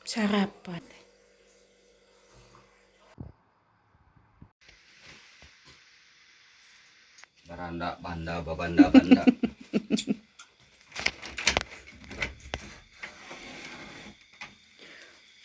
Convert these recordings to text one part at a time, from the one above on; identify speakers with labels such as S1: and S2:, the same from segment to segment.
S1: Sarapan.
S2: Baranda, banda, babanda, banda.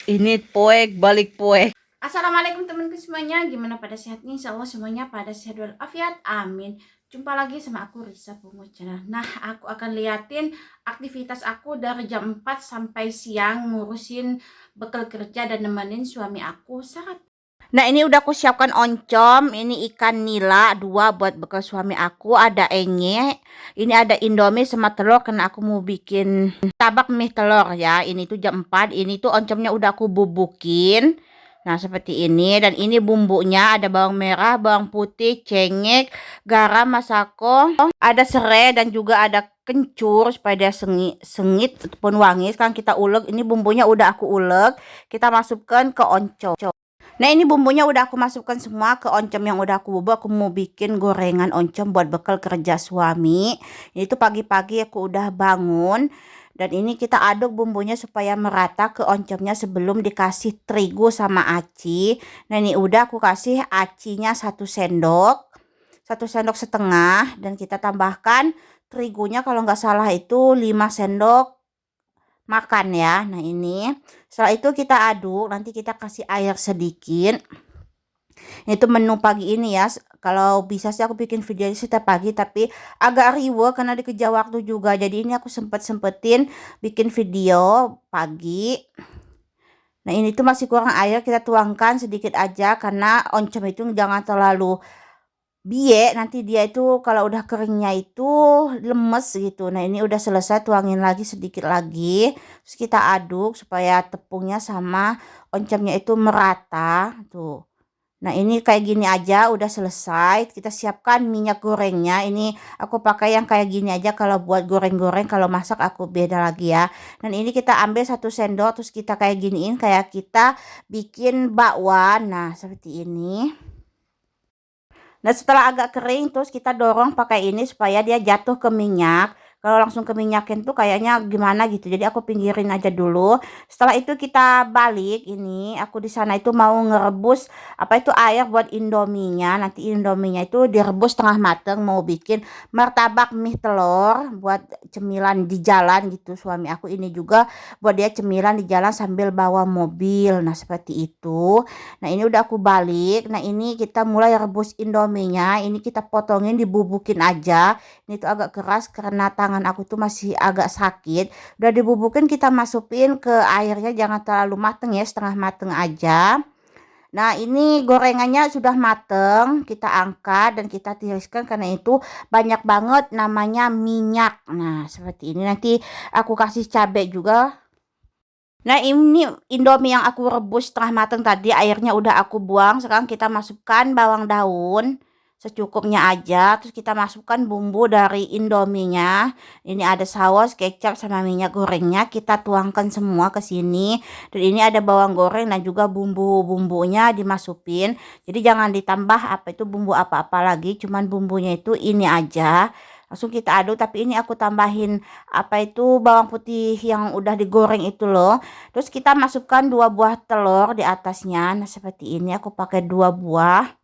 S1: Ini poek, balik poek. Assalamualaikum temanku semuanya. Gimana pada sehatnya? Insya Allah semuanya pada sehat walafiat. Amin. Jumpa lagi sama aku Risa Pungu Channel. Nah, aku akan liatin aktivitas aku dari jam 4 sampai siang ngurusin bekal kerja dan nemenin suami aku sarapan. Nah, ini udah aku siapkan oncom, ini ikan nila 2 buat bekal suami aku, ada enye, ini ada indomie sama telur karena aku mau bikin tabak mie telur ya. Ini tuh jam 4, ini tuh oncomnya udah aku bubukin. Nah, seperti ini, dan ini bumbunya ada bawang merah, bawang putih, cengek, garam, masako, ada serai dan juga ada kencur supaya dia sengit ataupun wangi. Sekarang kita ulek, ini bumbunya udah aku ulek, kita masukkan ke oncom. Nah, ini bumbunya udah aku masukkan semua ke oncom yang udah aku bubuk. Aku mau bikin gorengan oncom buat bekal kerja suami. Ini tuh pagi-pagi aku udah bangun. Dan ini kita aduk bumbunya supaya merata ke oncomnya sebelum dikasih terigu sama aci. Nah, ini udah aku kasih acinya 1 sendok. 1 sendok setengah. Dan kita tambahkan terigunya kalau nggak salah itu 5 sendok makan ya. Nah, ini setelah itu kita aduk, nanti kita kasih air sedikit. Itu menu pagi ini ya. Kalau bisa sih aku bikin video setiap pagi, tapi agak riweh karena dikejar waktu juga. Jadi ini aku sempetin bikin video pagi. Nah, ini tuh masih kurang air, kita tuangkan sedikit aja karena oncom itu jangan terlalu biye, nanti dia itu kalau udah keringnya itu lemes gitu. Nah, ini udah selesai, tuangin lagi sedikit lagi. Terus kita aduk supaya tepungnya sama oncomnya itu merata tuh. Nah, ini kayak gini aja udah selesai. Kita siapkan minyak gorengnya. Ini aku pakai yang kayak gini aja kalau buat goreng-goreng, kalau masak aku beda lagi ya. Dan ini kita ambil 1 sendok terus kita kayak giniin kayak kita bikin bakwan. Nah, seperti ini. Nah, setelah agak kering terus kita dorong pakai ini supaya dia jatuh ke minyak. Kalau langsung ke minyakin tuh kayaknya gimana gitu. Jadi aku pinggirin aja dulu. Setelah itu kita balik ini. Aku di sana itu mau ngerebus apa itu air buat indominya. Nanti indominya itu direbus setengah mateng, mau bikin martabak mie telur buat cemilan di jalan gitu. Suami aku ini juga buat dia cemilan di jalan sambil bawa mobil. Nah, seperti itu. Nah, ini udah aku balik. Nah, ini kita mulai rebus indominya. Ini kita potongin, dibubukin aja. Ini tuh agak keras karena tangan aku tuh masih agak sakit. Udah dibubukin, kita masukin ke airnya, jangan terlalu mateng ya, setengah mateng aja. Nah, ini gorengannya sudah mateng, kita angkat dan kita tiriskan karena itu banyak banget namanya minyak. Nah, seperti ini. Nanti aku kasih cabai juga. Nah, ini indomie yang aku rebus setengah matang tadi, airnya udah aku buang. Sekarang kita masukkan bawang daun secukupnya aja. Terus kita masukkan bumbu dari indominya. Ini ada saus, kecap, sama minyak gorengnya. Kita tuangkan semua ke sini. Dan ini ada bawang goreng dan juga bumbu-bumbunya dimasukin. Jadi jangan ditambah apa itu bumbu apa-apa lagi. Cuman bumbunya itu ini aja. Langsung kita aduk, tapi ini aku tambahin apa itu bawang putih yang udah digoreng itu loh. Terus kita masukkan 2 buah telur di atasnya. Nah, seperti ini aku pakai 2 buah.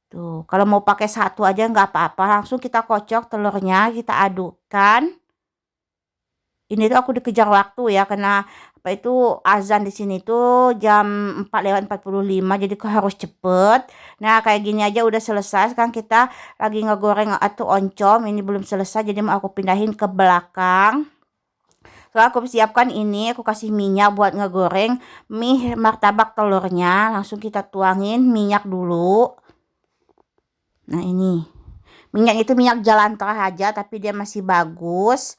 S1: Tuh, kalau mau pakai 1 aja nggak apa-apa. Langsung kita kocok telurnya, kita adukkan. Ini tuh aku dikejar waktu ya karena apa itu azan di sini tuh jam 4:45, jadi harus cepet. Nah, kayak gini aja udah selesai. Sekarang kita lagi ngegoreng atau oncom. Ini belum selesai, jadi mau aku pindahin ke belakang. Setelah aku siapkan ini, aku kasih minyak buat ngegoreng mie martabak telurnya. Langsung kita tuangin minyak dulu. Nah, ini. Minyak itu minyak jalan tengah aja, tapi dia masih bagus.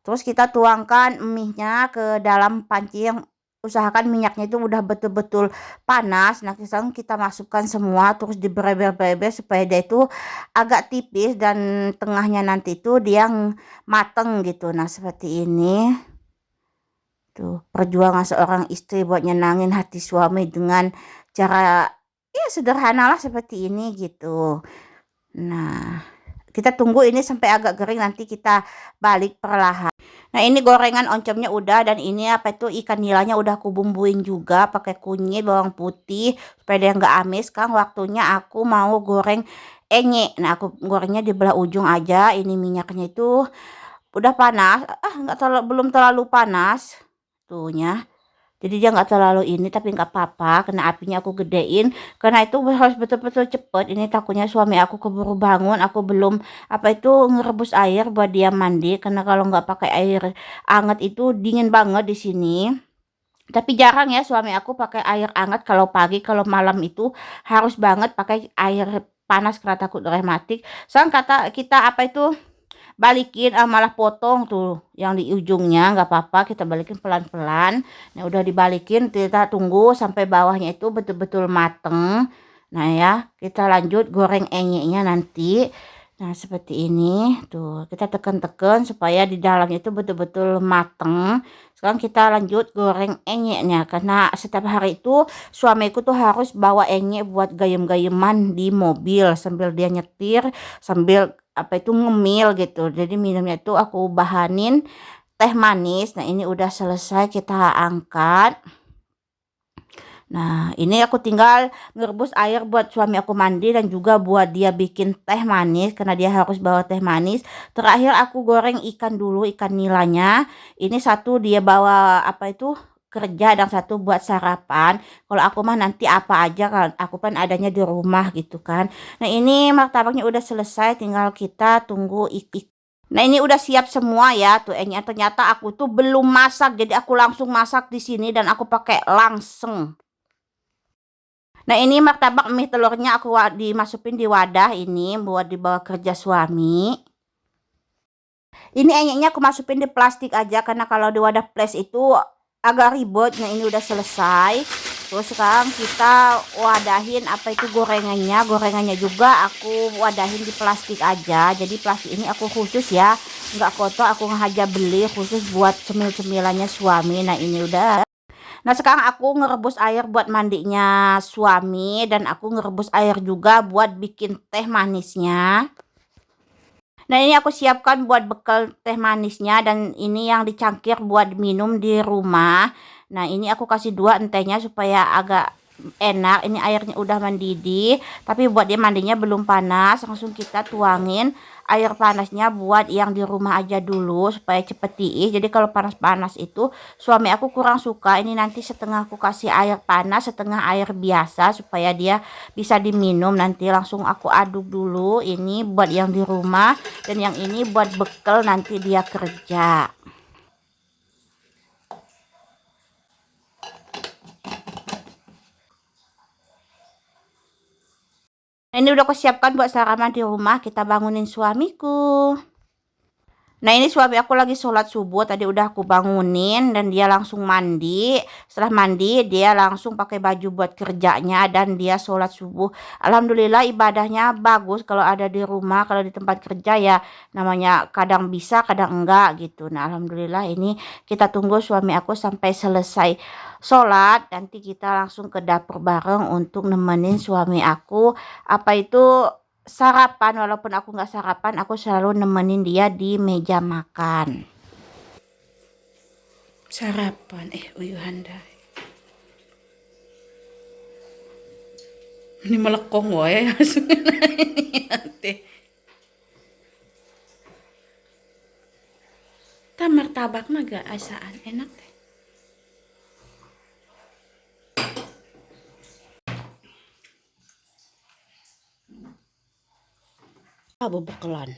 S1: Terus kita tuangkan mie-nya ke dalam panci yang usahakan minyaknya itu udah betul-betul panas. Nah, sekarang kita masukkan semua terus dibeber-beber supaya dia itu agak tipis dan tengahnya nanti itu dia mateng gitu. Nah, seperti ini. Tuh, perjuangan seorang istri buat nyenangin hati suami dengan cara ya sederhana lah seperti ini gitu. Nah, kita tunggu ini sampai agak kering, nanti kita balik perlahan. Nah, ini gorengan oncomnya udah, dan ini apa itu ikan nilanya udah aku bumbuin juga pakai kunyit, bawang putih supaya dia nggak amis. Sekarang waktunya aku mau goreng enye. Nah, aku gorengnya di belah ujung aja. Ini minyaknya itu udah panas. Nggak terlalu, belum terlalu panas tuhnya. Jadi dia nggak terlalu ini, tapi nggak apa-apa karena apinya aku gedein. Karena itu harus betul-betul cepet. Ini takutnya suami aku keburu bangun. Aku belum apa itu ngerebus air buat dia mandi. Karena kalau nggak pakai air anget itu dingin banget di sini. Tapi jarang ya suami aku pakai air hangat kalau pagi, kalau malam itu harus banget pakai air panas karena takut rematik. Sekarang kata kita apa itu balikin, malah potong tuh yang di ujungnya, nggak apa-apa, kita balikin pelan-pelan. Nah, udah dibalikin, kita tunggu sampai bawahnya itu betul-betul mateng. Nah ya, kita lanjut goreng enyeknya nanti. Nah, seperti ini tuh, kita tekan-tekan supaya di dalamnya itu betul-betul mateng. Sekarang kita lanjut goreng enyeknya, karena setiap hari itu suamiku tuh harus bawa enyek buat gayem-gayeman di mobil sambil dia nyetir, sambil apa itu ngemil gitu. Jadi minumnya itu aku bahanin teh manis. Nah, ini udah selesai, kita angkat. Nah, ini aku tinggal ngerebus air buat suami aku mandi dan juga buat dia bikin teh manis karena dia harus bawa teh manis. Terakhir aku goreng ikan dulu, ikan nilanya. Ini satu dia bawa apa itu kerja dan satu buat sarapan. Kalau aku mah nanti apa aja kan, aku kan adanya di rumah gitu kan. Nah, ini martabaknya udah selesai, tinggal kita tunggu Nah, ini udah siap semua ya tuh. Ternyata aku tuh belum masak, jadi aku langsung masak di sini dan aku pakai langseng. Nah, ini martabak mie telurnya aku dimasukin di wadah ini buat dibawa kerja suami. Ini enyeknya aku masukin di plastik aja karena kalau di wadah plastik itu agak ribet. Nah, ini udah selesai. Terus sekarang kita wadahin apa itu gorengannya. Gorengannya juga aku wadahin di plastik aja. Jadi plastik ini aku khusus ya, nggak kotor, aku aja beli khusus buat cemil-cemilannya suami. Nah, ini udah. Nah, sekarang aku ngerebus air buat mandinya suami dan aku ngerebus air juga buat bikin teh manisnya. Nah, ini aku siapkan buat bekal teh manisnya dan ini yang dicangkir buat minum di rumah. Nah, ini aku kasih 2 entenya supaya agak enak. Ini airnya udah mendidih, tapi buat dia mandinya belum panas. Langsung kita tuangin air panasnya buat yang di rumah aja dulu supaya cepet diih. Jadi kalau panas-panas itu suami aku kurang suka. Ini nanti setengah aku kasih air panas, setengah air biasa supaya dia bisa diminum. Nanti langsung aku aduk dulu. Ini buat yang di rumah dan yang ini buat bekal nanti dia kerja. Ini udah aku siapkan buat sarapan di rumah, kita bangunin suamiku. Nah, ini suami aku lagi sholat subuh, tadi udah aku bangunin dan dia langsung mandi. Setelah mandi, dia langsung pakai baju buat kerjanya dan dia sholat subuh. Alhamdulillah ibadahnya bagus kalau ada di rumah, kalau di tempat kerja ya namanya kadang bisa, kadang enggak gitu. Nah, alhamdulillah ini kita tunggu suami aku sampai selesai sholat, nanti kita langsung ke dapur bareng untuk nemenin suami aku apa itu sarapan. Walaupun aku nggak sarapan, aku selalu nemenin dia di meja makan. Sarapan, uyuhanda. Ini melekong wae ini nanti. Martabak mah gak asaan enak teh. Bebekalan.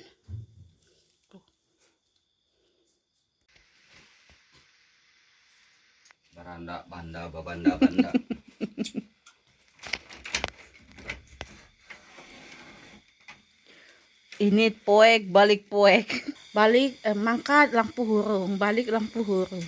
S2: Baranda banda babanda banda.
S1: Ini poek, balik poek. Balik mangkat lampu hurung, balik lampu hurung.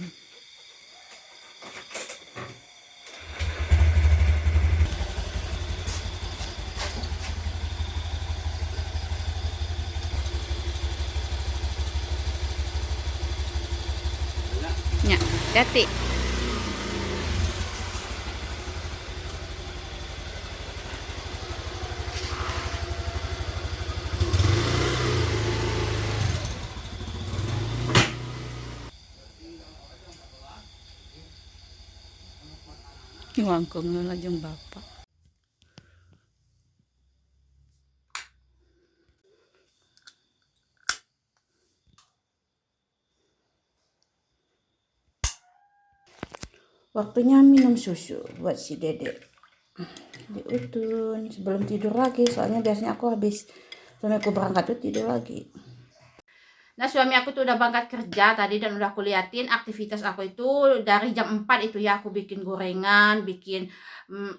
S1: Ya, hati. Wangkong na lajeng bapak. Waktunya minum susu buat si Dede. Diutun sebelum tidur lagi, soalnya biasanya aku habis suami aku berangkat tuh tidur lagi. Nah, suami aku tuh udah berangkat kerja tadi dan udah aku liatin aktivitas aku itu dari jam 4 itu ya, aku bikin gorengan, bikin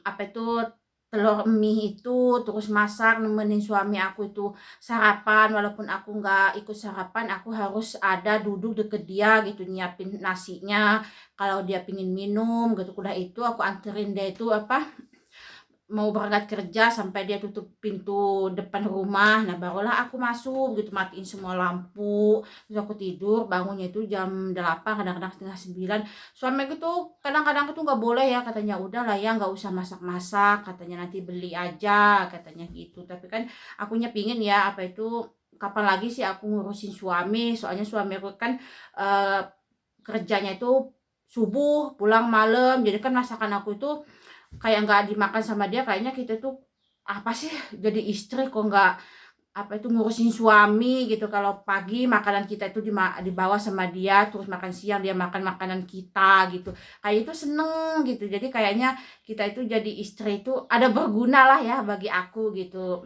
S1: apa itu telur mie itu, terus masak nemenin suami aku itu sarapan. Walaupun aku nggak ikut sarapan, aku harus ada duduk deket dia gitu, nyiapin nasinya kalau dia pingin minum gitu. Udah itu aku anterin dia itu mau berangkat kerja sampai dia tutup pintu depan rumah. Nah, barulah aku masuk gitu, matiin semua lampu, terus aku tidur. Bangunnya itu jam 8, kadang-kadang setengah 9. Suamiku tuh kadang-kadang tuh nggak boleh ya, katanya udah lah ya nggak usah masak-masak, katanya nanti beli aja, katanya gitu. Tapi kan akunya pingin ya, apa itu kapan lagi sih aku ngurusin suami, soalnya suami aku kan kerjanya itu subuh pulang malam, jadi kan masakan aku itu kayak nggak dimakan sama dia. Kayaknya kita tuh apa sih jadi istri kok nggak apa itu ngurusin suami gitu. Kalau pagi makanan kita itu dibawa sama dia, terus makan siang dia makan makanan kita gitu, kayak itu seneng gitu. Jadi kayaknya kita itu jadi istri itu ada berguna lah ya bagi aku gitu.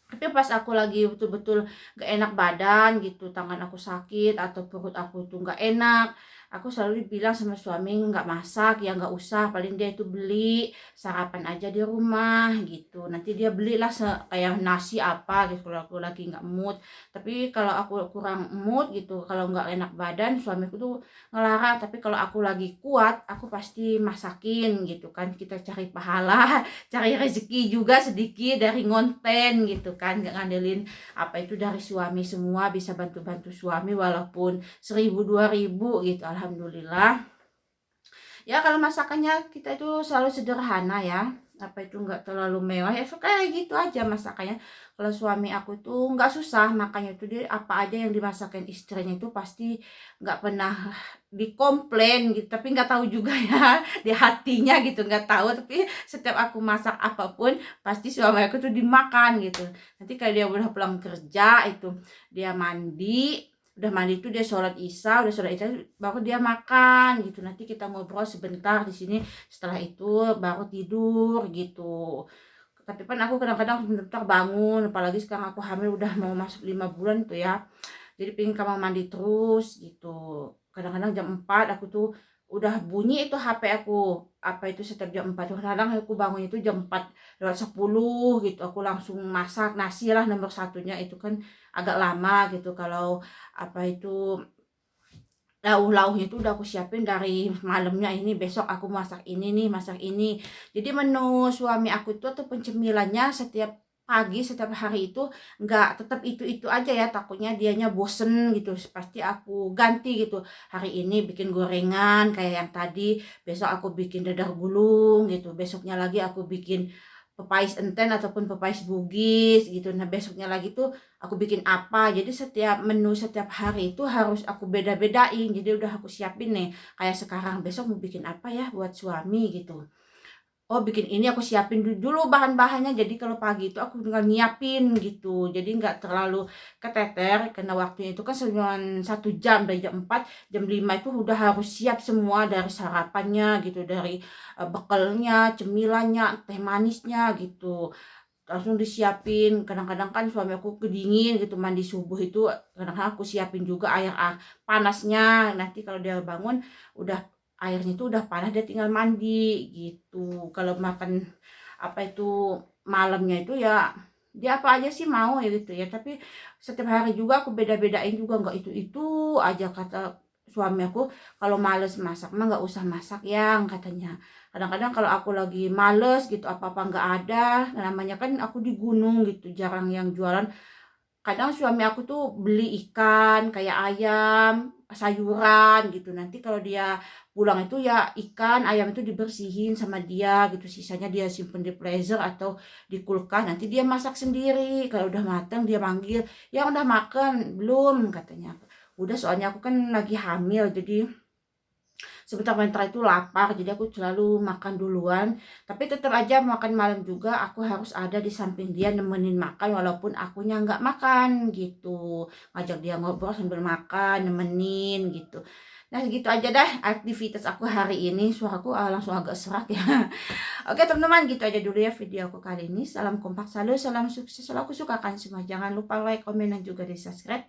S1: Tapi pas aku lagi betul-betul gak enak badan gitu, tangan aku sakit atau perut aku itu gak enak, aku selalu bilang sama suami nggak masak ya nggak usah, paling dia itu beli sarapan aja di rumah gitu. Nanti dia belilah kayak nasi apa gitu kalau aku lagi nggak mood. Tapi kalau aku kurang mood gitu, kalau nggak enak badan, suamiku tuh ngelarang. Tapi kalau aku lagi kuat, aku pasti masakin gitu kan. Kita cari pahala, cari rezeki juga sedikit dari ngonten gitu kan, nggak ngandelin apa itu dari suami semua, bisa bantu-bantu suami walaupun 1.000 2.000 gitu. Alhamdulillah ya, kalau masakannya kita itu selalu sederhana ya, apa itu nggak terlalu mewah ya, suka kayak gitu aja masakannya. Kalau suami aku tuh nggak susah, makanya itu dia apa aja yang dimasakin istrinya itu pasti nggak pernah dikomplain gitu. Tapi nggak tahu juga ya di hatinya gitu, nggak tahu. Tapi setiap aku masak apapun pasti suami aku tuh dimakan gitu. Nanti kalau dia udah pulang kerja itu dia mandi, udah mandi itu dia sholat isya, baru dia makan gitu. Nanti kita ngobrol sebentar di sini, setelah itu baru tidur gitu. Tapi kan aku kadang-kadang sebentar bangun, apalagi sekarang aku hamil udah mau masuk 5 bulan tuh ya, jadi pengen kamar mandi terus gitu. Kadang-kadang jam 4 aku tuh udah bunyi itu HP aku, apa itu setiap jam 4 tuh kadang aku bangun itu jam 4 lewat 10 gitu, aku langsung masak nasi lah nomor satunya. Itu kan agak lama gitu. Kalau apa itu lauk-lauknya itu udah aku siapin dari malamnya, ini besok aku masak ini nih, masak ini. Jadi menu suami aku itu atau pencemilannya setiap pagi, setiap hari itu nggak tetap itu-itu aja ya, takutnya dianya bosen gitu. Pasti aku ganti gitu. Hari ini bikin gorengan kayak yang tadi, besok aku bikin dadar gulung gitu, besoknya lagi aku bikin pepais enten ataupun pepais bugis gitu. Nah, besoknya lagi tuh aku bikin apa. Jadi setiap menu setiap hari itu harus aku beda-bedain. Jadi udah aku siapin nih. Kayak sekarang besok mau bikin apa ya buat suami gitu. Oh, bikin ini aku siapin dulu bahan-bahannya. Jadi kalau pagi itu aku tinggal nyiapin gitu. Jadi nggak terlalu keteter karena waktunya itu kan cuma 1 jam, dari jam 4 jam 5 itu udah harus siap semua, dari sarapannya gitu, dari bekalnya, cemilannya, teh manisnya gitu. Langsung disiapin. Kadang-kadang kan suami aku kedingin gitu, mandi subuh itu kadang-kadang aku siapin juga air panasnya. Nanti kalau dia bangun udah airnya itu udah panas, dia tinggal mandi gitu. Kalau makan apa itu malamnya itu ya dia apa aja sih mau ya gitu ya. Tapi setiap hari juga aku beda-bedain juga, nggak itu aja kata suami aku. Kalau males masak mah nggak usah masak yang katanya. Kadang-kadang kalau aku lagi males gitu, apa-apa nggak ada, namanya kan aku di gunung gitu, jarang yang jualan. Kadang suami aku tuh beli ikan kayak ayam, sayuran gitu. Nanti kalau dia pulang itu ya ikan, ayam itu dibersihin sama dia gitu. Sisanya dia simpen di freezer atau di kulkas. Nanti dia masak sendiri. Kalau udah matang dia manggil, "Ya udah makan?" "Belum," katanya. Udah, soalnya aku kan lagi hamil, jadi sebentar mentra itu lapar, jadi aku selalu makan duluan. Tapi tetap aja makan malam juga aku harus ada di samping dia nemenin makan walaupun akunya nggak makan gitu. Ngajak dia ngobrol sambil makan, nemenin gitu. Nah gitu aja dah aktivitas aku hari ini. Suaraku langsung agak serak ya. Oke teman-teman, gitu aja dulu ya video aku kali ini. Salam kompak selalu, salam sukses selalu. Aku sukakan semua. Jangan lupa like, komen, dan juga di subscribe.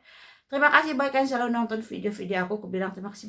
S1: Terima kasih buat kalian selalu nonton video-video aku. Aku bilang terima kasih.